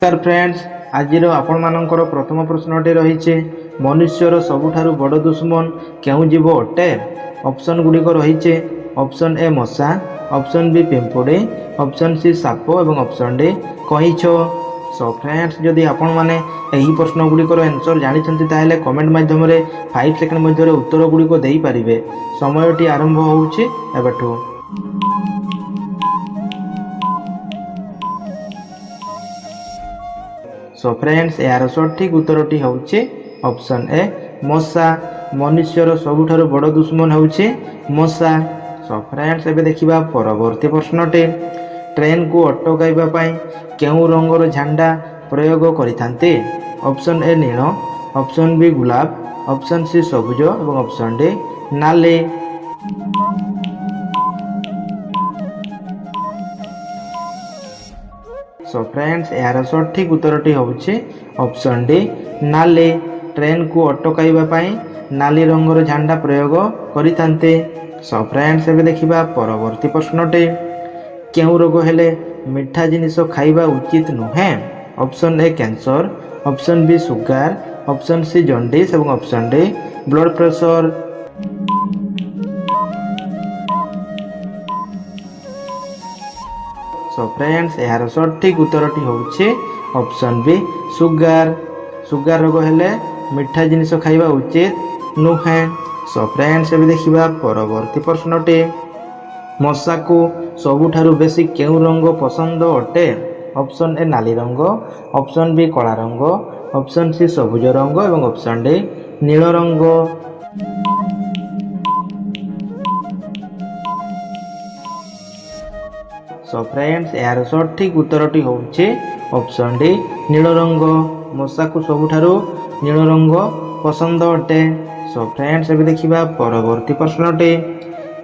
नमस्कार फ्रेंड्स, आज आपण मानकर प्रथम प्रश्नटे रही मनुष्यर सबुठारु बड़ दुश्मन क्यों जीव अटे। ऑप्शन गुड़िक रही ऑप्शन ए मशा, ऑप्शन बी पिंपुड़ी, ऑप्शन सी साप और ऑप्शन डी कईछ। सो फ्रेंड्स, जदि आपण माने एही प्रश्न गुड़िकर आंसर जानिछंती ताहेले कमेंट माध्यम 5 सेकंड मध्य उत्तर गुड़िक देई पारिबे। समयटी आरंभ होउछि एबेठु। सो फ्रेंड्स, यार सठिक उत्तरटी होउछि ऑप्शन ए मशा। मनुष्यर सबुठारु बड़ दुश्मन होउछि मशा। सो फ्रेंड्स, एबे देखिबा परवर्ती प्रश्नटे। ट्रेन को अटकाइबा पई केउ रंगर झंडा प्रयोग करिथान्ते। ऑप्शन ए नील, ऑप्शन बी गुलाब, ऑप्शन सी सबुज और ऑप्शन डी नाली। सो फ्रेंड्स, यार सठिक उत्तरटी होउछि ऑप्शन डी नाली। ट्रेन को अटकाइबा पई नाली रंगर झंडा प्रयोग करिथान्ते। सो फ्रेंड्स, एबे देखिबा परवर्ती प्रश्नटे। केउ रोग हेले मिठा जिनिस खाइबा उचित नुहे। Option A cancer, option B sugar, option C jaundice और option D blood pressure. So friends, यार सठिक उत्तरटी होउछि ऑप्शन बी सुगार। सुगार रोग हेले मिठा जिनिस खाइबा उचित नुहे। सो फ्रेंड्स, एबे देखिबा परवर्ती प्रश्नटे। मशा को सबुठारु बेसी केउ रंग पसंद अटे। ऑप्शन ए नाली रंग, ऑप्शन बी कला रंग, ऑप्शन सी सबुज रंग और ऑप्शन डी नील रंग। सो फ्रेंड्स, यार सठिक उत्तरटी होउछि ऑप्शन डी नील रंग। मशा को सबुठारु नील रंग पसंद अटे। सो फ्रेंड्स, एबे देखिबा परवर्ती प्रश्नटे।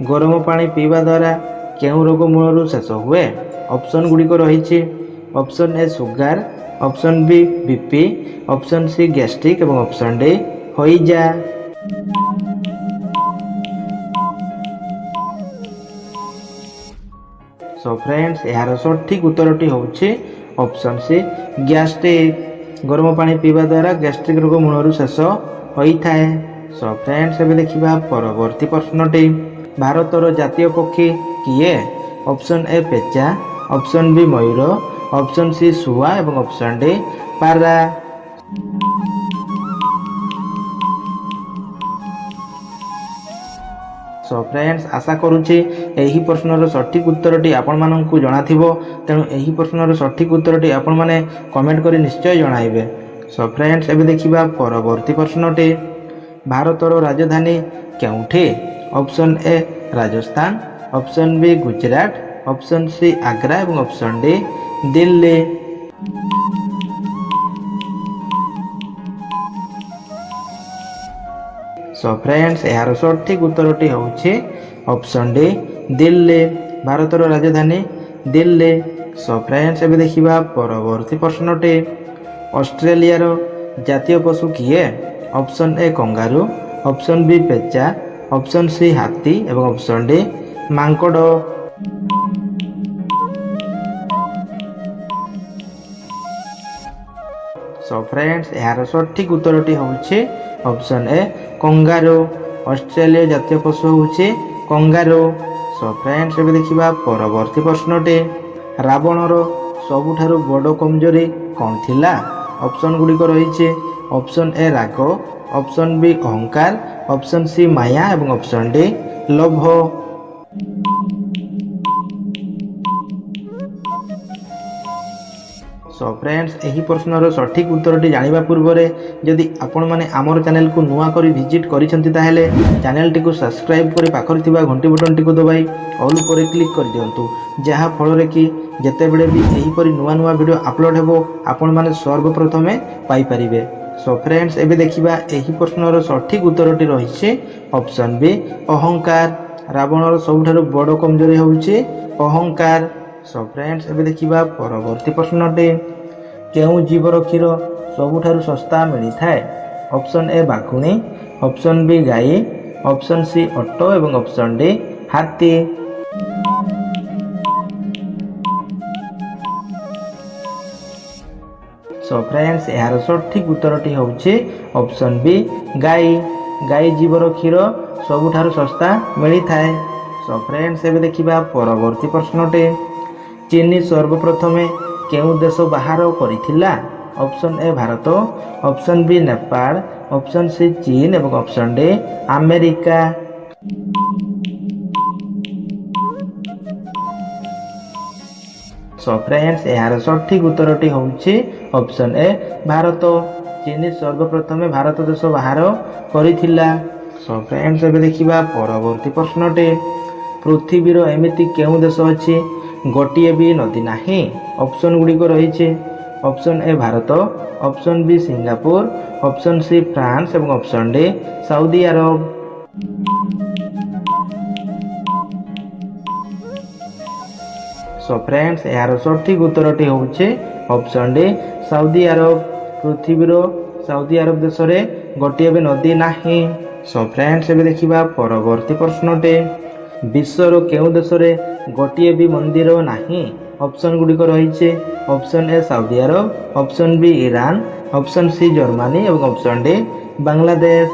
गरम पानी पीवा द्वारा केउ रोग मूलरू शेष हुए। ऑप्शन गुड़िक रही option A sugar, option B BP, option C gastric और ऑप्शन डी हईजा। सो फ्रेंड्स, यार सठिक उत्तरटी होउछि ऑप्शन सी गैस्ट्रिक। गरम पानी पीवा द्वारा गैस्ट्रिक रोग मूलरू शेष होता है। सो फ्रेंड्स, एबे देखिबा परवर्ती प्रश्नटे। भारतर जातीय पक्षी किए। ऑप्शन ए पेचा, ऑप्शन बी मयूर, ऑप्शन सी शुआ और ऑप्शन डी पारा। सो फ्रेंड्स, आशा करुछि एही प्रश्नर सठिक उत्तरटी आपण माननकु जणाथिबो। तेणु एही प्रश्नर सठिक उत्तरटी आपण माने कमेंट करी निश्चय जणाइबे। सो फ्रेंड्स, एबे देखिबा परवर्ती प्रश्नटे। भारतर राजधानी केउठी। Option A Rajasthan, option B Gujarat, option C Agra और option D Delhi. So friends, यार सठिक उत्तरटी होउछि ऑप्शन डी दिल्ली। भारतर राजधानी दिल्ली। सो फ्रेंड्स, एबे देखिबा परवर्ती प्रश्नटे। ऑस्ट्रेलिया रो जातीय पशु किए। Option A kangaroo, option B पेचा, ऑप्शन सी हाथी और ऑप्शन डी मांकड़। सो फ्रेंड्स, यार सठिक उत्तरटी होउछि ऑप्शन ए कंगारू। ऑस्ट्रेलिया जातीय पशु होउछि कंगारू। सो फ्रेंड्स, एबे देखिबा परवर्ती प्रश्नटे। रावणर सबुठारु बड़ कमजोरी कौन थिला। ऑप्शन गुड़िक रही ऑप्शन ए राग, ऑप्शन बी अहंकार, ऑप्शन सी माया और ऑप्शन डी लोभ। सो फ्रेंड्स, एही प्रश्नर सठिक उत्तरटी जानिबा पूर्वरे जदि आपण माने आमर चैनल को नुआ करी विजिट करिसंती ताहेले चैनल टी को सब्सक्राइब करी पाखर थिबा घंटी बटन टी को दबाई ऑल पर क्लिक कर दियंतु, जहा फल रे कि जेते बेले भी एही परी नुआ नुआ वीडियो अपलोड हेबो आपण माने सर्वप्रथमे पाई परिबे। सो फ्रेंड्स, एबे देखिबा एही प्रश्नर सठिक उत्तरटी रहिছে ऑप्शन बी अहंकार। रावणर सबुठारु बड़ कमजोरी होउछि अहंकार। सो फ्रेंड्स, एबे देखिबा परवर्ती प्रश्नटे। केउ जीवर क्षीर सबुठारु सस्ता मिली थाए। ऑप्शन ए बाघुणी, ऑप्शन बी गाई, ऑप्शन सी ऑटो और ऑप्शन डी हाथी। सो फ्रेंड्स यार सठिक उत्तरटी होउछि ऑप्शन बी गाई। गाई जीवर क्षीर सबुठारु सस्ता मिली थाए। सो फ्रेंड्स एबे देखिबा परवर्ती प्रश्नटे चीनी सर्वप्रथमे केउ देश बाहर करिथिला? Option A Bharat, option B Nepal, option C चीन एवं option D America. So friends यार सठिक उत्तरटी होउछि ऑप्शन ए भारत। चीनी सर्वप्रथमे भारत देश बाहर करिथिला। सो फ्रेंड्स एबे देखिबा परवर्ती प्रश्नटे पृथ्वीर एमिति केउ देश अछि गोटिए भी नदी नाही? ऑप्शन गुडी को रहिछि option A Bharat, option B Singapore, option C France एवं ऑप्शन डी सऊदी अरब। सो फ्रेंड्स यार सठिक उत्तरटी होउछि ऑप्शन डी सऊदी अरब। पृथ्वीर सऊदी अरब देश रे गोटिए भी नदी नाही। सो फ्रेंड्स एबे देखिबा परवर्ती प्रश्नटे विश्वर केउ देश रे गोटिए भी मंदिर नाही? ऑप्शन गुडी को रहिछि ऑप्शन ए सऊदी अरब, option B Iran, option C Germany एवं option D Bangladesh.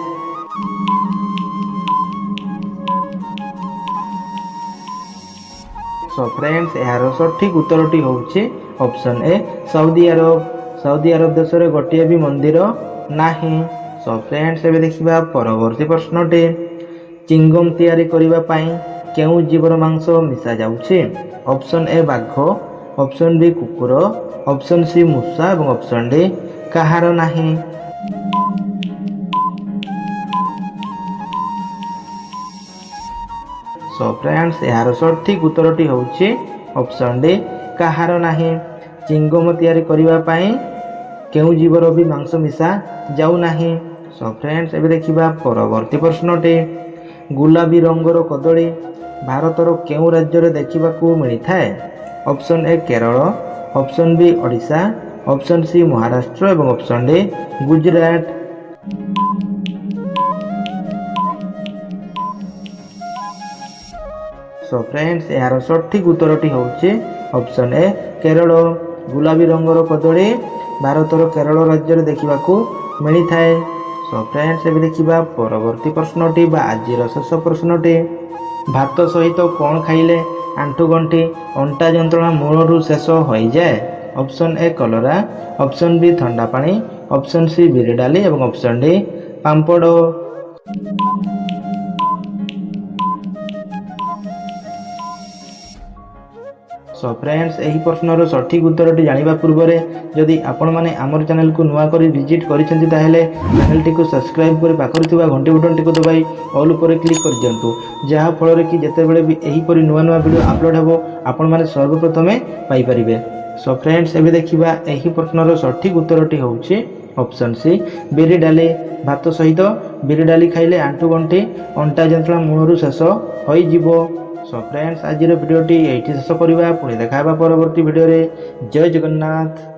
So friends यार सठिक उत्तरटी होउछि ऑप्शन ए सऊदी अरब। सऊदी अरब देश रे गोटिए भी मंदिर नाही। सो फ्रेंड्स एबे देखिबा परवर्ती प्रश्नटे चिंगम तयारी करिबा पई केउ जीवर मांस मिसा जाउछि? ऑप्शन ए बाघ, ऑप्शन बी कुकुर, ऑप्शन सी मूषा एवं ऑप्शन डी काहार नाही। सो फ्रेंड्स यार सठिक उत्तरटी होउछि ऑप्शन डी काहार नाही। चिंगम तयारी करिबा पई केउ जीवर भी मांस मिसा जाउ नाही। सो फ्रेंड्स एबे देखिबा परवर्ती प्रश्नटे गुलाबी रंगर कदली भारतर केउ राज्य रे देखिबाकू मिली थाए? Option A Kerala, option B Odisha, option C Maharashtra एवं option D Gujarat. So friends यार सठिक उत्तरटी होउछि ऑप्शन ए केरल। गुलाबी रंगर कदली भारतर केरल राज्य रे देखिबाकू मिली थाए। सो फ्रेंड्स एबे देखिबा परवर्ती प्रश्नटी बा आजिर शेष प्रश्नटी भात सहित कौन खाइले आंठु गंठी अंटा जंत्रणा मूलरू शेष हो जाए? ऑप्शन ए कलरा, ऑप्शन बी ठंडा पानी, ऑप्शन सी बिरी डाली एवं ऑप्शन डी पांपड़। सो फ्रेंड्स एही प्रश्नर सठिक उत्तरटी जानिबा पूर्वरे जदि आपण माने आमर चैनल को नुआ करी विजिट करिसेंती ताहेले चैनल टी को सब्सक्राइब करी पाखर थिबा घंटी बटन टी को दबाई ऑल ऊपर क्लिक कर दियंतु जहा फल रे कि जेते बेले भी एही परी नुआ नुआ वीडियो अपलोड हेबो आपण माने सर्वप्रथमे पाई परिबे। सो फ्रेंड्स एबे देखिबा एही प्रश्नर सठिक उत्तरटी होउछि ऑप्शन सी बिरी डाली। भात सहित बिरी डाली खाइले आंठु गंठी अंटा जंत्रणा मूलरू शेष होई जिवो। सो फ्रेंड्स आज वीडियोटी एठी शेष करिबा पुणी देखाबा परवर्ती वीडियो रे। जय जगन्नाथ।